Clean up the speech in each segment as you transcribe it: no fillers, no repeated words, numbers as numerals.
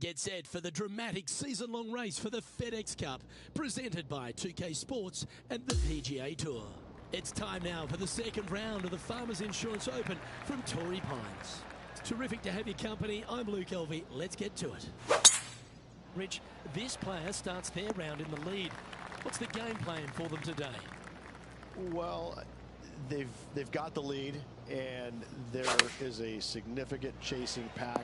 Get set for the dramatic season-long race for the FedEx Cup, presented by 2K Sports and the PGA Tour. It's time now for the second round of the Farmers Insurance Open from Torrey Pines. It's terrific to have your company. I'm Luke Elvey. Let's get to it. Rich, this player starts their round in the lead. What's the game plan for them today? Well, they've got the lead, and there is a significant chasing pack,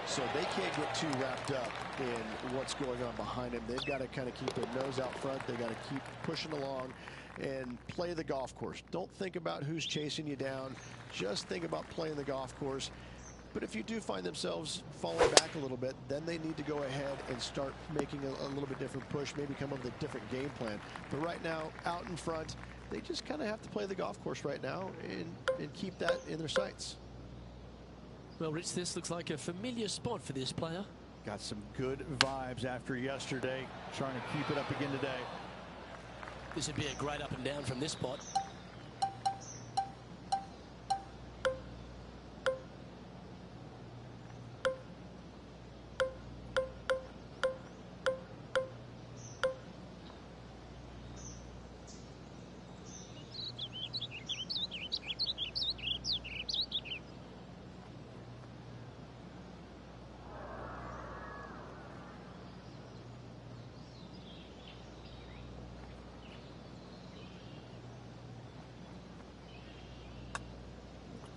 so they can't get too wrapped up in what's going on behind them. They've got to kind of keep their nose out front. They got to keep pushing along and play the golf course. Don't think about who's chasing you down. Just think about playing the golf course. But if you do find themselves falling back a little bit, then they need to go ahead and start making a little bit different push, maybe come up with a different game plan. But right now, out in front, they just kind of have to play the golf course right now and keep that in their sights. Well, Rich, this looks like a familiar spot for this player. Got some good vibes after yesterday, trying to keep it up again today. This would be a great up and down from this spot.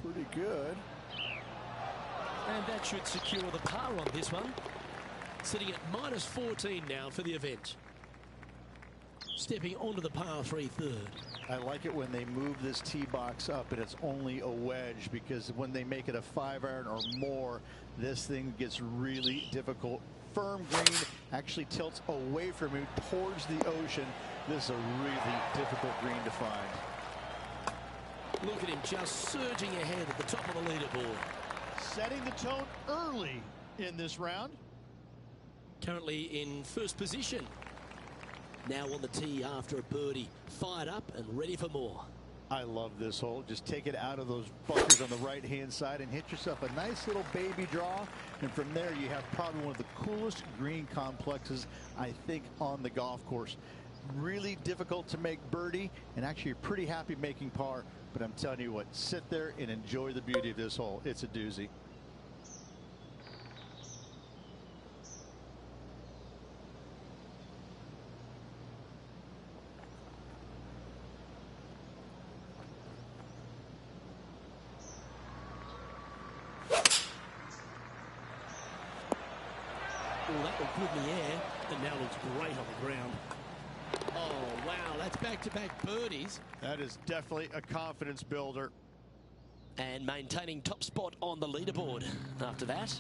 Pretty good. And that should secure the par on this one. Sitting at -14 now for the event. Stepping onto the par 3 third. I like it when they move this tee box up and it's only a wedge, because when they make it a 5-iron or more, this thing gets really difficult. Firm green actually tilts away from you towards the ocean. This is a really difficult green to find. Look at him just surging ahead at the top of the leaderboard. Setting the tone early in this round. Currently in first position. Now on the tee after a birdie. Fired up and ready for more. I love this hole. Just take it out of those bunkers on the right-hand side and hit yourself a nice little baby draw. And from there, you have probably one of the coolest green complexes, I think, on the golf course. Really difficult to make birdie, and actually you're pretty happy making par. But I'm telling you what, sit there and enjoy the beauty of this hole. It's a doozy. Oh, that looked good in the air, and now looks great on the ground. Oh, wow, that's back-to-back birdies. That is definitely a confidence builder. And maintaining top spot on the leaderboard after that.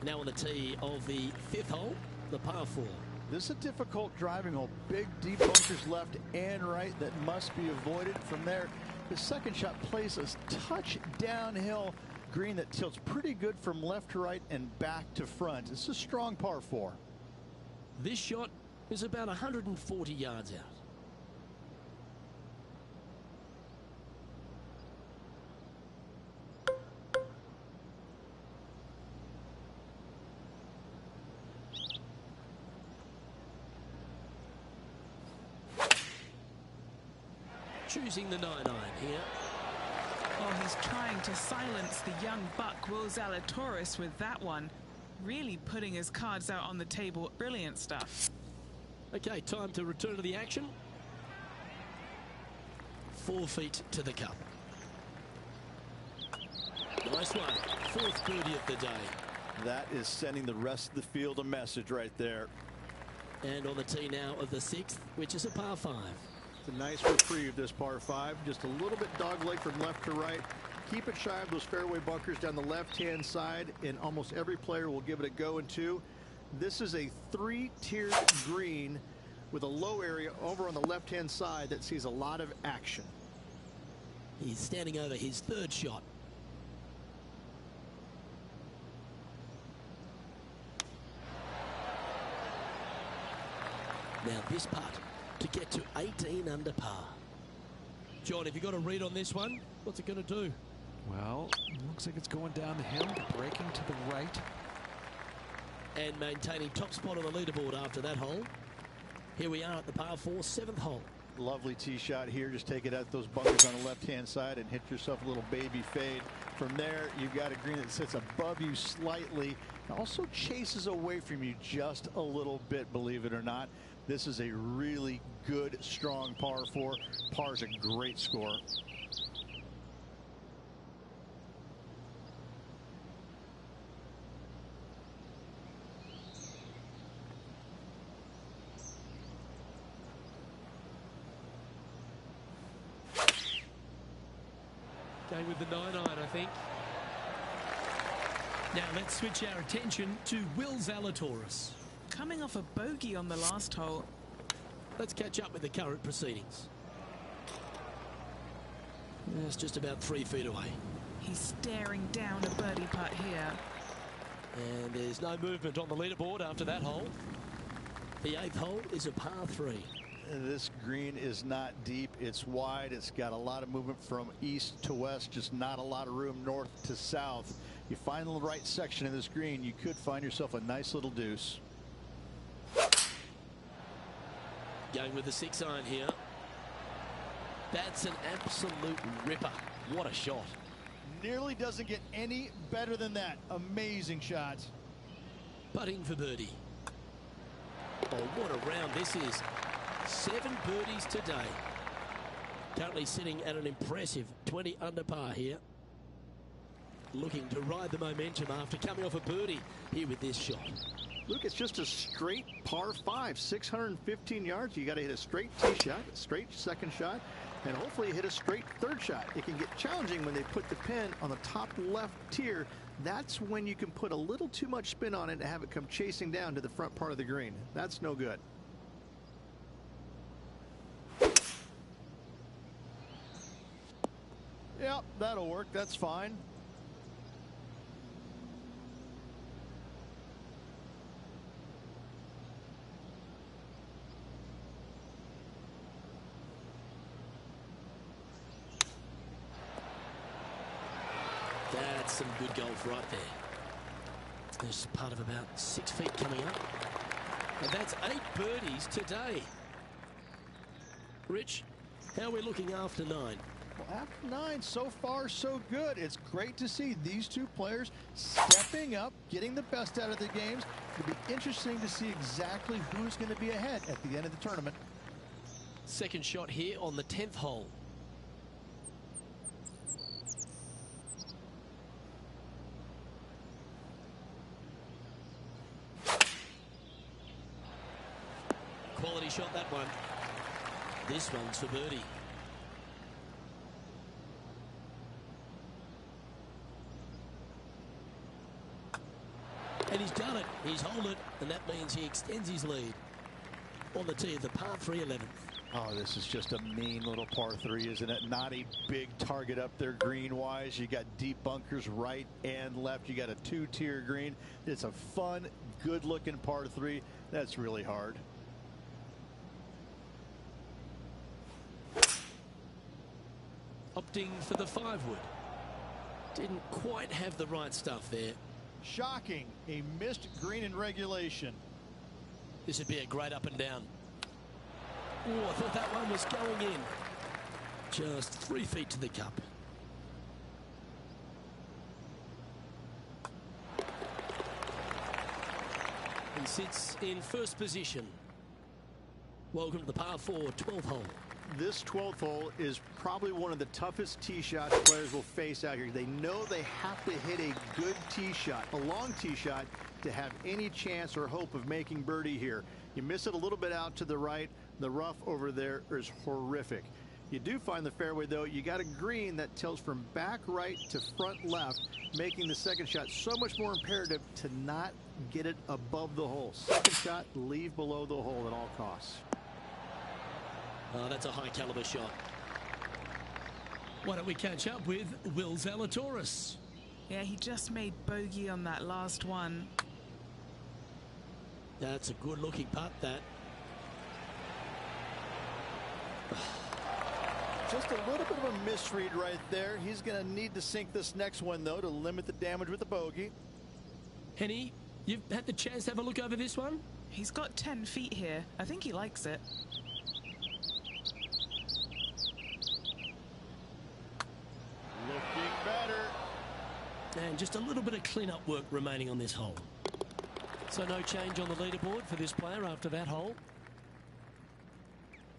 Now on the tee of the 5th hole, the par 4. This is a difficult driving hole. Big, deep bunkers left and right that must be avoided. From there, the second shot plays a touch downhill green that tilts pretty good from left to right and back to front. It's a strong par 4. This shot is about 140 yards out. Choosing the 9-iron here. Oh, he's trying to silence the young buck Will Zalatoris with that one. Really putting his cards out on the table. Brilliant stuff. Okay, time to return to the action. 4 feet to the cup. Nice one. 4th birdie of the day. That is sending the rest of the field a message right there. And on the tee now of the 6th, which is a par 5. It's a nice reprieve, this par 5. Just a little bit dogleg from left to right. Keep it shy of those fairway bunkers down the left-hand side, and almost every player will give it a go in 2. This is a 3-tiered green with a low area over on the left-hand side that sees a lot of action. He's standing over his 3rd shot. Now this putt to get to 18 under par. John, have you got a read on this one? What's it going to do? Well, looks like it's going down the hill, breaking to the right. and maintaining top spot on the leaderboard after that hole. Here we are at the par 4 7th hole. Lovely tee shot here. Just take it out those bunkers on the left-hand side and hit yourself a little baby fade. From there, you've got a green that sits above you slightly. It also chases away from you just a little bit, believe it or not. This is a really good, strong par 4. Par's a great score. Going with the 9-iron, I think. Now let's switch our attention to Will Zalatoris. Coming off a bogey on the last hole. Let's catch up with the current proceedings. It's just about 3 feet away. He's staring down a birdie putt here. And there's no movement on the leaderboard after that hole. The 8th hole is a par 3. This green is not deep. It's wide. It's got a lot of movement from east to west, just not a lot of room north to south. You find the right section of this green, you could find yourself a nice little deuce. Going with the 6-iron here. That's an absolute ripper. What a shot. Nearly doesn't get any better than that. Amazing shot. Putting for birdie. Oh, what a round this is. 7 birdies today. Currently sitting at an impressive 20 under par here. Looking to ride the momentum after coming off a birdie here with this shot. Look, it's just a straight par 5, 615 yards. You got to hit a straight tee shot, a straight second shot, and hopefully hit a straight third shot. It can get challenging when they put the pin on the top left tier. That's when you can put a little too much spin on it and have it come chasing down to the front part of the green. That's no good. Yep, that'll work. That's fine. That's some good golf right there. There's part of about 6 feet coming up. And that's 8 birdies today. Rich, how are we looking after 9? Well, after 9, so far so good. It's great to see these two players stepping up, getting the best out of the games. It'll be interesting to see exactly who's going to be ahead at the end of the tournament. Second shot here on the 10th hole. Quality shot, that one. This one's for birdie. And he's done it. He's holed it, and that means he extends his lead on the tee of the par 3 11th. Oh, this is just a mean little par 3, isn't it? Not a big target up there green-wise. You got deep bunkers right and left. You got a 2-tier green. It's a fun, good-looking par 3. That's really hard. Opting for the 5-wood. Didn't quite have the right stuff there. Shocking. A missed green in regulation. This would be a great up and down. Oh, I thought that one was going in. Just 3 feet to the cup. He sits in first position. Welcome to the par 4 12th hole. This 12th hole is probably one of the toughest tee shots players will face out here. They know they have to hit a good tee shot, a long tee shot, to have any chance or hope of making birdie here. You miss it a little bit out to the right. The rough over there is horrific. You do find the fairway, though. You got a green that tilts from back right to front left, making the second shot so much more imperative to not get it above the hole. Second shot, leave below the hole at all costs. Oh, that's a high caliber shot. Why don't we catch up with Will Zalatoris? Yeah, he just made bogey on that last one. That's a good looking putt, that. Just a little bit of a misread right there. He's going to need to sink this next one, though, to limit the damage with the bogey. Henny, You've had the chance to have a look over this one? He's got 10 feet here. I think he likes it. Looking better. And just a little bit of clean-up work remaining on this hole. So no change on the leaderboard for this player after that hole.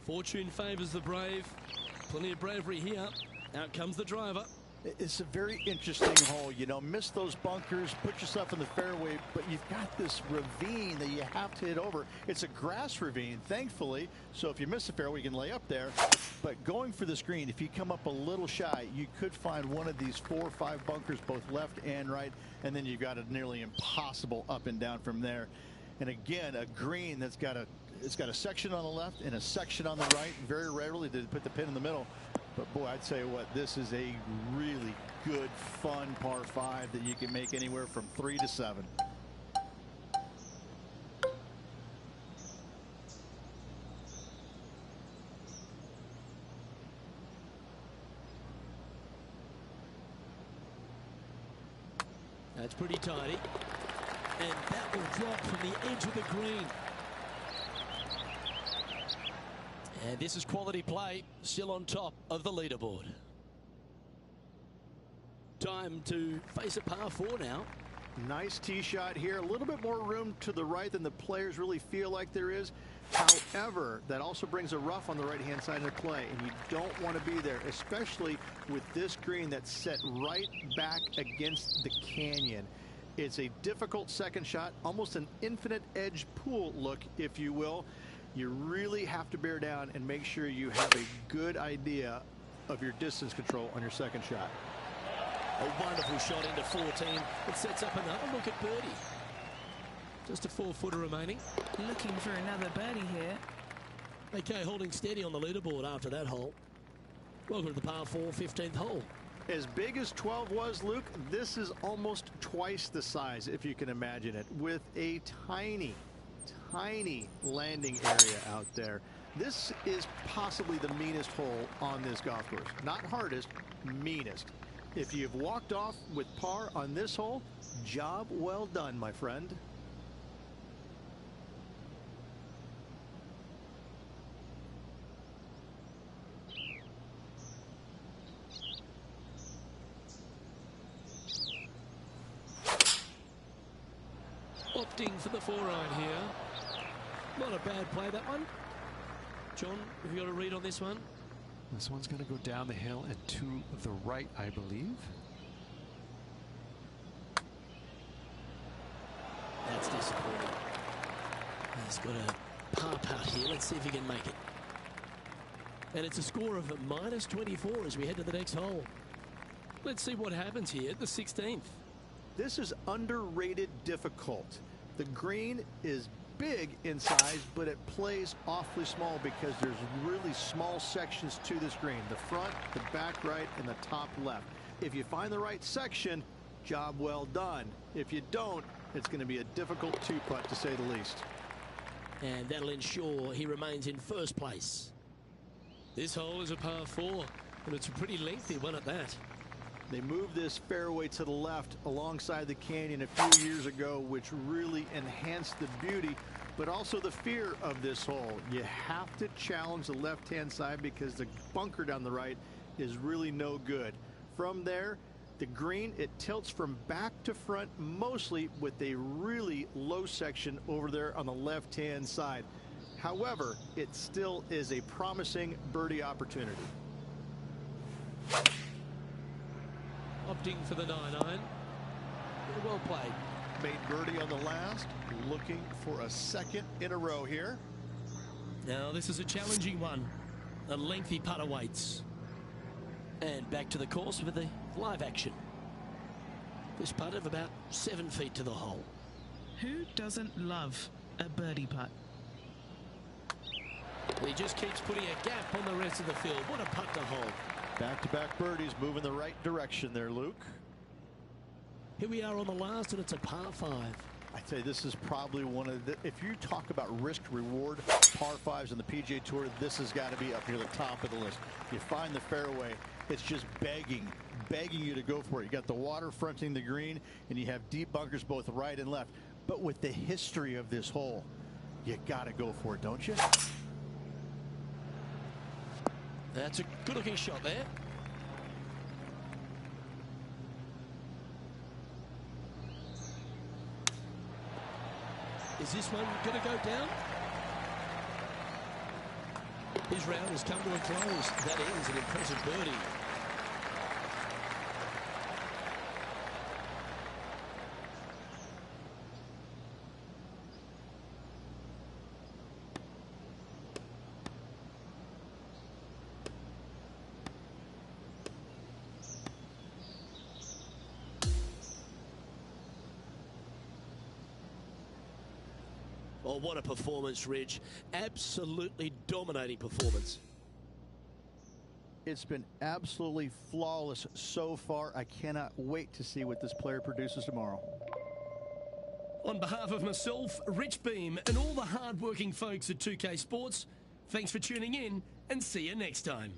Fortune favours the brave. Plenty of bravery here. Out comes the driver. It's a very interesting hole. You know, miss those bunkers, put yourself in the fairway, but you've got this ravine that you have to hit over. It's a grass ravine, thankfully, so if you miss the fairway, you can lay up there. But going for this green, if you come up a little shy, you could find one of these 4 or 5 bunkers, both left and right, and then you've got a nearly impossible up and down from there. And again, a green that's got a section on the left and a section on the right. Very rarely do they put the pin in the middle. But boy, I'd tell you what, this is a really good, fun par 5 that you can make anywhere from 3 to 7. That's pretty tidy. And that will drop from the edge of the green. And this is quality play, still on top of the leaderboard. Time to face a par 4 now. Nice tee shot here. A little bit more room to the right than the players really feel like there is. However, that also brings a rough on the right-hand side into play, and you don't want to be there, especially with this green that's set right back against the canyon. It's a difficult second shot, almost an infinite edge pool look, if you will. You really have to bear down and make sure you have a good idea of your distance control on your second shot. A wonderful shot into 14. It sets up another look at birdie. Just a 4-footer remaining. Looking for another birdie here. Okay, holding steady on the leaderboard after that hole. Welcome to the par 4 15th hole. As big as 12 was, Luke, this is almost twice the size, if you can imagine it, with a tiny landing area out there. This is possibly the meanest hole on this golf course. Not hardest, meanest. If you've walked off with par on this hole, job well done, my friend. Opting for the 4-iron here. Not a bad play, that one. John, have you got a read on this one? This one's going to go down the hill and to the right, I believe. That's disappointing. He's got a par putt here. Let's see if he can make it. And it's a score of -24 as we head to the next hole. Let's see what happens here at the 16th. This is underrated difficult. The green is big in size, but it plays awfully small because there's really small sections to this green. The front, the back right, and the top left. If you find the right section, job well done. If you don't, it's going to be a difficult 2-putt to say the least. And that'll ensure he remains in first place. This hole is a par 4, and it's a pretty lengthy one at that. They moved this fairway to the left alongside the canyon a few years ago, which really enhanced the beauty, but also the fear of this hole. You have to challenge the left-hand side because the bunker down the right is really no good. From there, the green, it tilts from back to front mostly with a really low section over there on the left-hand side. However, it still is a promising birdie opportunity. Opting for the 9-iron. Well played. Made birdie on the last, looking for a second in a row here. Now this is a challenging one. A lengthy putt awaits. And back to the course with the live action. This putt of about 7 feet to the hole. Who doesn't love a birdie putt? He just keeps putting a gap on the rest of the field. What a putt to hold. Back-to-back birdies, moving the right direction there, Luke. Here we are on the last, and it's a par 5. I'd say this is probably one of the, if you talk about risk-reward par 5s in the PGA Tour, this has got to be up near the top of the list. You find the fairway, it's just begging you to go for it. You got the water fronting the green, and you have deep bunkers both right and left. But with the history of this hole, you got to go for it, don't you? That's a good-looking shot there. Is this one going to go down? His round has come to a close. That is an impressive birdie. Oh, what a performance, Ridge. Absolutely dominating performance. It's been absolutely flawless so far. I cannot wait to see what this player produces tomorrow. On behalf of myself, Rich Beam, and all the hard-working folks at 2K Sports, thanks for tuning in, and see you next time.